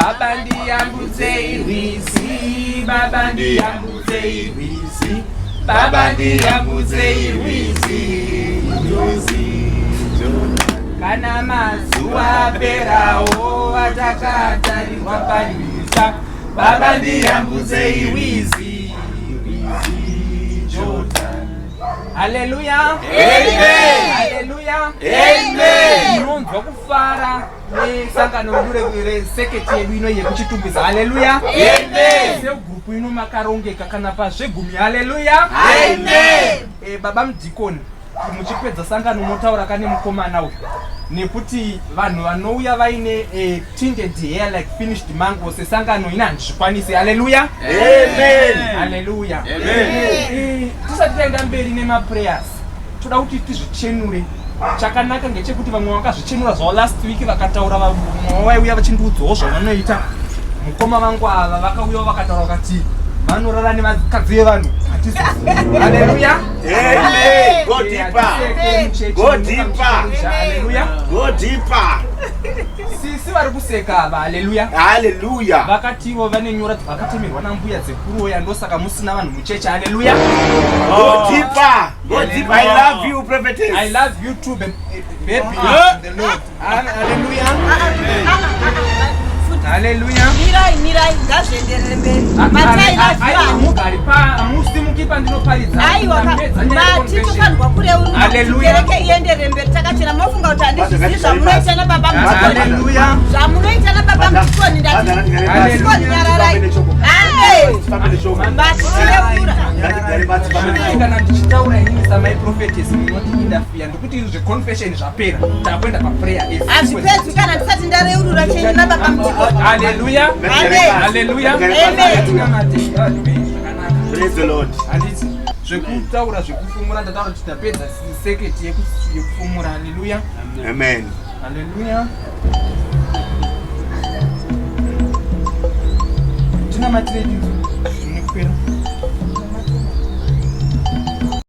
Baba ndiyambudzei rwizi, Baba ndiyambudzei rwizi, Baba ndiyambudzei rwizi, rwizi kana mazuva aperawo atakatarirwa parwiza, Baba ndiyambudzei rwizi, rwizi Jordan. Haleluya, amen. Haleluya, amen. Inonzwa kufara nesangano reseketi yedu ino yekuchitumbisa. Haleluya, amen. Segrupu ino makarongeka kana pazvegumi. Haleluya, amen. Baba mudhikoni, muchipedza sangano motaura kane mukomana uyu nekuti vanhu vanouya vaine tinted hair like finished mango sesangano ina handizvikwanisi. Haleluya, amen. Haleluya, amen. Tisati taenda mberi nemaprayers, toda kuti tizvichenure. Chakanaka ngechekuti vamwe vakazvichenura zvavo last week vakataura, vamwe vaiuya vachindiudzawo zvavanoita. Mukoma vangu ava vakauya vakataura vakati vanorara nevakadzi vevanhu. Haleluya, amen. Go deeper, go deeper, haleluya, go deeper. Sisi vari kuseka ava. Haleluya, haleluya. Vakativo vane nyora dzavakatemerwa nambuya dzekuroya, ndosaka musina vanhu mucheche. Haleluya, go deeper, go deeper. I love you, prophetess. I love you too, baby. The Lord. Haleluya, haleluya. Mirai ngazvienderere mberi. Mugari musimuki pandinoparidza. Aiwa, matitofanirwa kureurura kereke ienderere mberi. Takachena mofunga kuti handizvizivi zvamunoita nababa mudhikoni. Haleluya, zvamunoita nababa mudhikoni. Ndati mudhikoni nyararai. Matireurura. kana ndichitaura inini samai prophetess munoti indafia ndikuti zveconfession zvapera takwenda paprayer. Hazvipedzi kana ndisati ndareurura chenyu nababa mudhikoni. Haleluya, haleluya, amen. Praise the Lord. Handiti zvekutaura zvekufumura ndataura kuti tapedza seketi yekufumura. Haleluya, amen. haleluya. Tina matiredi zvine kupera.